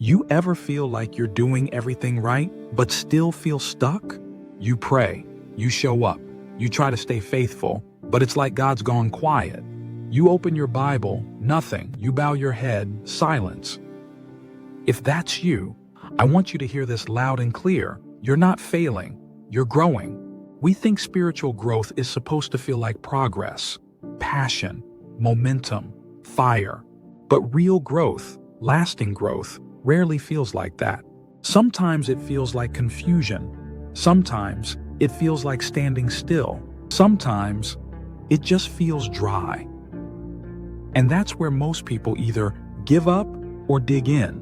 You ever feel like you're doing everything right, but still feel stuck? You pray, you show up, you try to stay faithful, but it's like God's gone quiet. You open your Bible, nothing. You bow your head, silence. If that's you, I want you to hear this loud and clear. You're not failing, you're growing. We think spiritual growth is supposed to feel like progress, passion, momentum, fire. But real growth, lasting growth, rarely feels like that. Sometimes it feels like confusion. Sometimes it feels like standing still. Sometimes it just feels dry. And that's where most people either give up or dig in.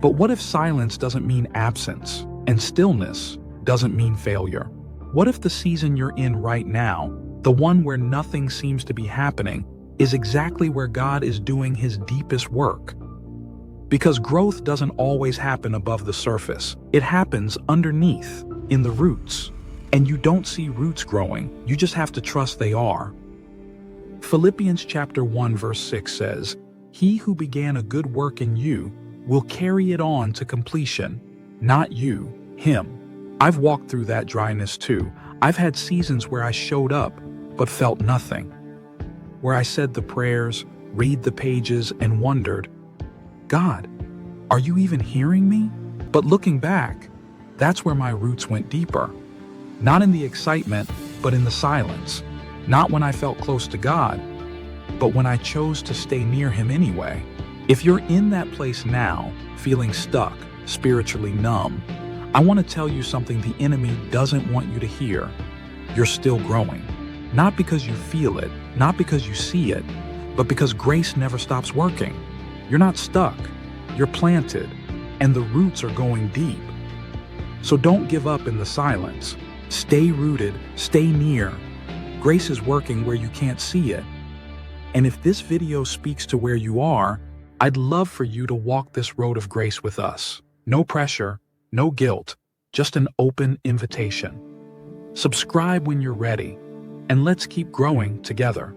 But what if silence doesn't mean absence, and stillness doesn't mean failure? What if the season you're in right now, the one where nothing seems to be happening, is exactly where God is doing his deepest work? Because growth doesn't always happen above the surface. It happens underneath, in the roots. And you don't see roots growing, you just have to trust they are. Philippians chapter 1 verse 6 says, "He who began a good work in you will carry it on to completion." Not you, him. I've walked through that dryness too. I've had seasons where I showed up, but felt nothing. Where I said the prayers, read the pages, and wondered, God, are you even hearing me? But looking back, that's where my roots went deeper. Not in the excitement, but in the silence. Not when I felt close to God, but when I chose to stay near him anyway. If you're in that place now, feeling stuck, spiritually numb, I want to tell you something the enemy doesn't want you to hear. You're still growing. Not because you feel it, not because you see it, but because grace never stops working. You're not stuck, you're planted, and the roots are going deep. So don't give up in the silence. Stay rooted, stay near. Grace is working where you can't see it. And if this video speaks to where you are, I'd love for you to walk this road of grace with us. No pressure, no guilt, just an open invitation. Subscribe when you're ready, and let's keep growing together.